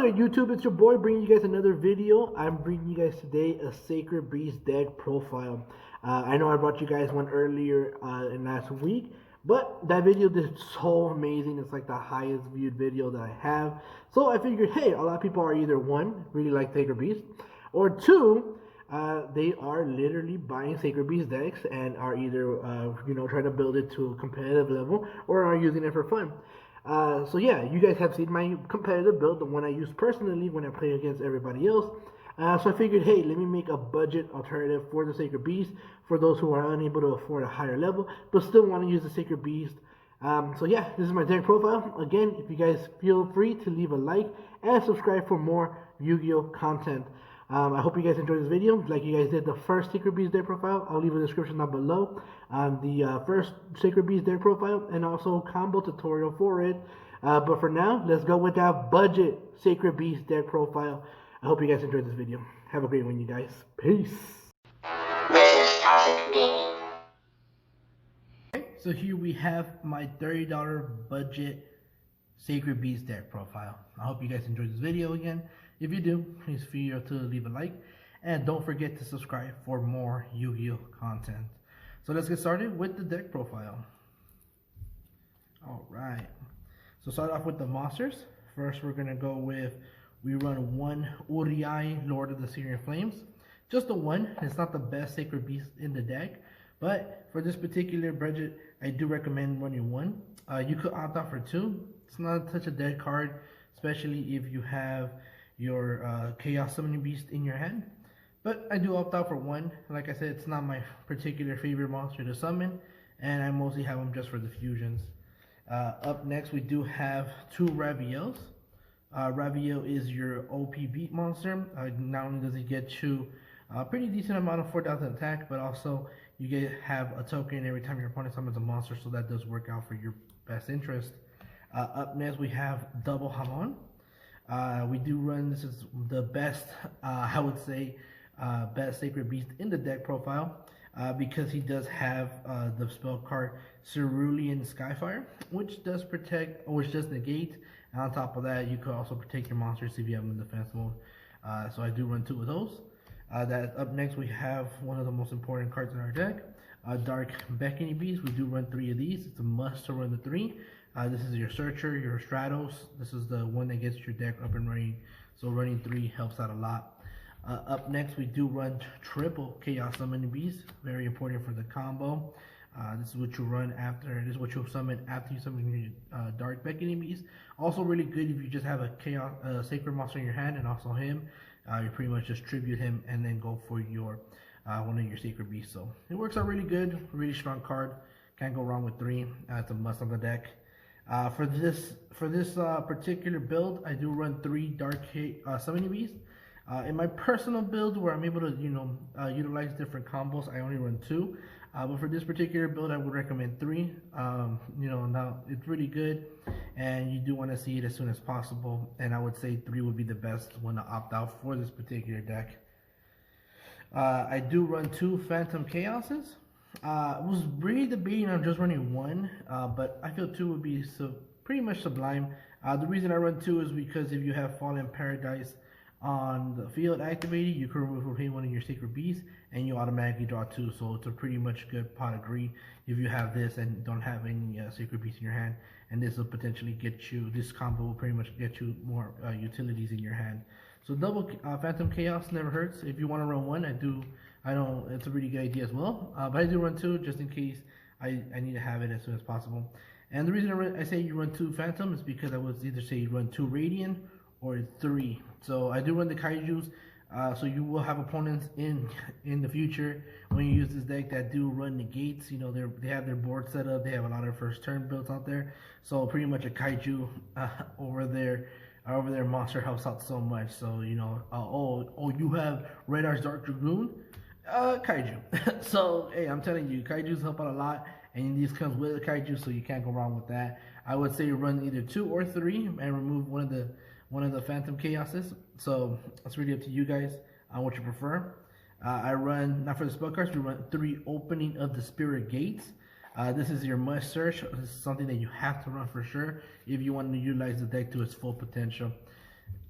there, YouTube. It's your boy bringing you guys another video. I'm bringing you guys today a Sacred Beast deck profile. I know I brought you guys one earlier in last week, but that video did so amazing. It's like the highest viewed video that I have. So I figured, hey, a lot of people are either one, really like Sacred Beast, or two, they are literally buying Sacred Beast decks and are either, trying to build it to a competitive level or are using it for fun. So yeah, you guys have seen my competitive build, the one I use personally when I play against everybody else. So I figured, hey, let me make a budget alternative for the Sacred Beast for those who are unable to afford a higher level but still want to use the Sacred Beast. So yeah, this is my deck profile. Again, if you guys feel free to leave a like and subscribe for more Yu-Gi-Oh content. I hope you guys enjoyed this video. Like you guys did the first Sacred Beast deck profile, I'll leave a description down below on the first Sacred Beast deck profile and also combo tutorial for it. But for now, let's go with that budget Sacred Beast deck profile. I hope you guys enjoyed this video. Have a great one, you guys. Peace. Okay, so here we have my $30 budget Sacred Beast deck profile. I hope you guys enjoyed this video again. If you do, please feel free to leave a like and don't forget to subscribe for more Yu-Gi-Oh content. So let's get started with the deck profile. Alright, so start off with the monsters. First we're going to go with, we run one Uriai, Lord of the Syrian Flames. Just the one. It's not the best Sacred Beast in the deck, but for this particular budget I do recommend running one. You could opt out for two. It's not such a dead card, especially if you have your Chaos Summoning Beast in your hand. But I do opt out for one. Like I said, it's not my particular favorite monster to summon, and I mostly have them just for the fusions. Up next, we do have two Raviels. Raviel is your OP beat monster. Not only does he get you a pretty decent amount of 4,000 attack, but also you have a token every time your opponent summons a monster, so that does work out for your best interest. Up next, we have Double Hamon. We do run, this is the best, I would say, best Sacred Beast in the deck profile, because he does have the spell card Cerulean Skyfire, which does protect, which does negate, and on top of that, you could also protect your monsters if you have them in defense mode. So I do run two of those. Up next, we have one of the most important cards in our deck, Dark Beckoning Beast. We do run three of these. It's a must to run the three. This is your Searcher, your Stratos. This is the one that gets your deck up and running. So running three helps out a lot. Up next, we do run triple Chaos Summoning Beast. Very important for the combo. This is what you run after. This is what you'll summon after you summon your Dark Beckoning Beast. Also really good if you just have a Chaos Sacred monster in your hand and also him. You pretty much just tribute him and then go for your one of your Sacred Beasts. So it works out really good. Really strong card. Can't go wrong with three. It's a must on the deck. For this particular build, I do run three Dark Summoning Beasts. In my personal build, where I'm able to utilize different combos, I only run two. But for this particular build, I would recommend three. Now it's really good, and you do want to see it as soon as possible. And I would say three would be the best one to opt out for this particular deck. I do run two Phantom Chaoses. I was really debating on just running one, but I feel two would be pretty much sublime. The reason I run two is because if you have Fallen Paradise on the field activated, you can remove one of your Sacred Beasts and you automatically draw two. So it's a pretty much good pot of greed if you have this and don't have any Sacred Beasts in your hand. And this will potentially get you, this combo will pretty much get you more utilities in your hand. So double Phantom Chaos never hurts. If you want to run one, it's a really good idea as well. But I do run two just in case I need to have it as soon as possible. And the reason I say you run two Phantom is because I would either say you run two Radiant or three. So I do run the Kaijus. So you will have opponents in the future when you use this deck that do run negates. They have their board set up. They have a lot of first turn builds out there. So pretty much a Kaiju over their monster helps out so much. So you have Radar's Dark Dragoon, Kaiju. So hey, I'm telling you, Kaijus help out a lot, and these comes with a Kaiju, so you can't go wrong with that. I would say run either two or three and remove one of the Phantom Chaoses. So it's really up to you guys on what you prefer. I run, not for the spell cards, we run three Opening of the Spirit Gates. This is your must search. This is something that you have to run for sure if you want to utilize the deck to its full potential.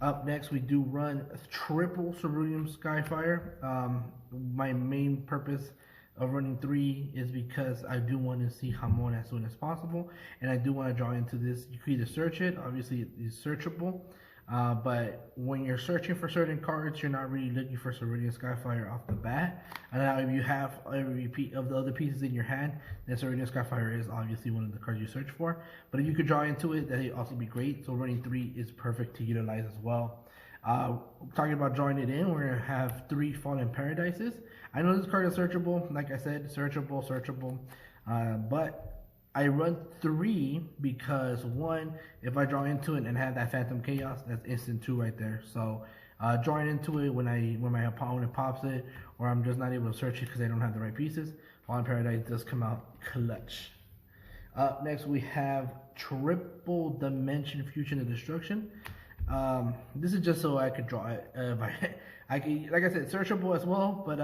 Up next, we do run triple Cerulean Skyfire. My main purpose of running 3 is because I do want to see Hamon as soon as possible, and I do want to draw into this. You can either search it, obviously it's searchable, but when you're searching for certain cards, you're not really looking for Cerulean Skyfire off the bat. And now if you have every piece of the other pieces in your hand, then Cerulean Skyfire is obviously one of the cards you search for. But if you could draw into it, that would also be great. So running 3 is perfect to utilize as well. Talking about drawing it in, we're going to have 3 Fallen Paradises. I know this card is searchable, like I said, searchable, but I run 3 because 1, if I draw into it and have that Phantom Chaos, that's instant 2 right there. So drawing into it when my opponent pops it, or I'm just not able to search it because I don't have the right pieces, Fallen Paradise does come out clutch. Next we have Triple Dimension Fusion of Destruction. This is just so I could draw it. I can, like I said, searchable as well, but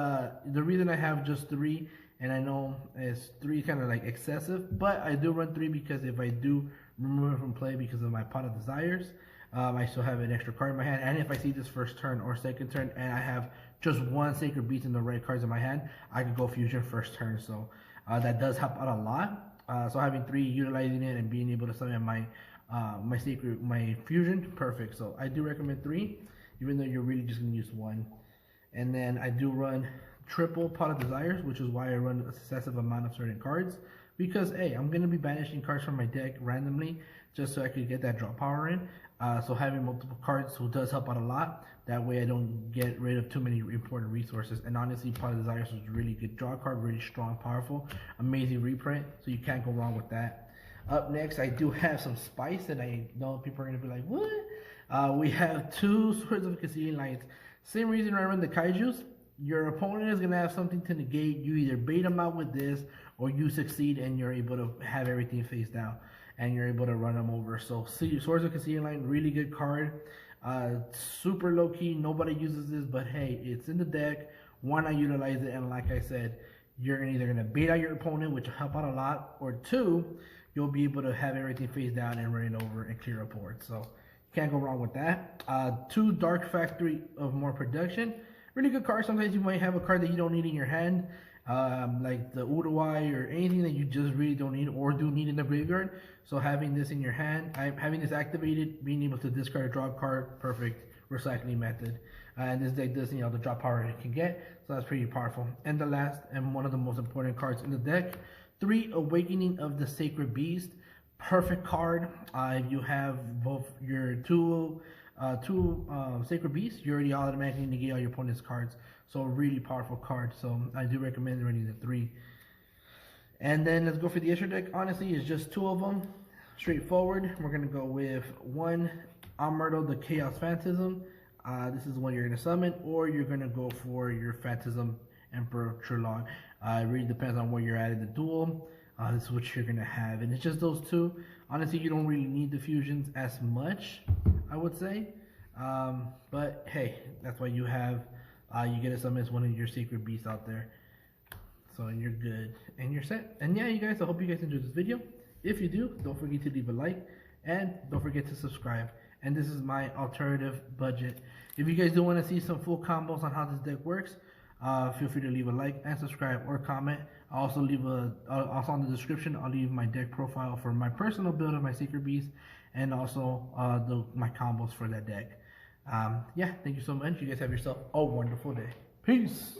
the reason I have just 3, and I know it's 3 kind of like excessive, but I do run 3 because if I do remove it from play because of my Pot of Desires, I still have an extra card in my hand, and if I see this first turn or second turn and I have just 1 Sacred Beast in the right cards in my hand, I can go Fusion first turn, so that does help out a lot. So having 3, utilizing it and being able to summon my my Fusion, perfect. So I do recommend 3, even though you're really just gonna use 1. And then I do run triple Pot of Desires, which is why I run a successive amount of certain cards, because hey, I'm gonna be banishing cards from my deck randomly just so I could get that draw power in. So having multiple cards does help out a lot. That way I don't get rid of too many important resources. And honestly, Pot of Desires was a really good draw card, really strong, powerful, amazing reprint. So you can't go wrong with that. Up next, I do have some spice, and I know people are going to be like, what? We have 2 Swords of Caecilian Lights. Same reason I run the Kaijus. Your opponent is going to have something to negate. You either bait them out with this, or you succeed and you're able to have everything face down, and you're able to run them over. So Swords of Caecilian Light, really good card. Super low key, nobody uses this, but hey, it's in the deck. Why not utilize it? And like I said, you're either going to bait out your opponent, which will help out a lot, or 2, you'll be able to have everything face down and run it over and clear a board. So can't go wrong with that. 2 Dark Factory of More Production. Really good card. Sometimes you might have a card that you don't need in your hand, like the Uruguay or anything that you just really don't need or do need in the graveyard. So having this in your hand, having this activated, being able to discard a draw card, perfect recycling method. And this deck does, the draw power it can get, so that's pretty powerful. And the last and one of the most important cards in the deck, 3 Awakening of the Sacred Beast. Perfect card. If you have both your two Sacred Beasts, you already automatically negate all your opponent's cards. So a really powerful card. So I do recommend running the 3. And then let's go for the extra deck. Honestly, it's just 2 of them. Straightforward. We're going to go with 1 Amardo the Chaos Phantasm. This is the one you're going to summon, or you're going to go for your Phantasm Emperor Trilon. It really depends on where you're at in the duel. This is what you're going to have. And it's just those 2. Honestly, you don't really need the fusions as much, I would say. But hey, that's why you have, you get to summon as one of your Sacred Beasts out there. So you're good and you're set. And yeah, you guys, I hope you guys enjoyed this video. If you do, don't forget to leave a like and don't forget to subscribe. And this is my alternative budget. If you guys do want to see some full combos on how this deck works, feel free to leave a like and subscribe or comment. I'll also leave also in the description, I'll leave my deck profile for my personal build of my Sacred Beast, and also my combos for that deck. Yeah, thank you so much. You guys have yourself a wonderful day. Peace.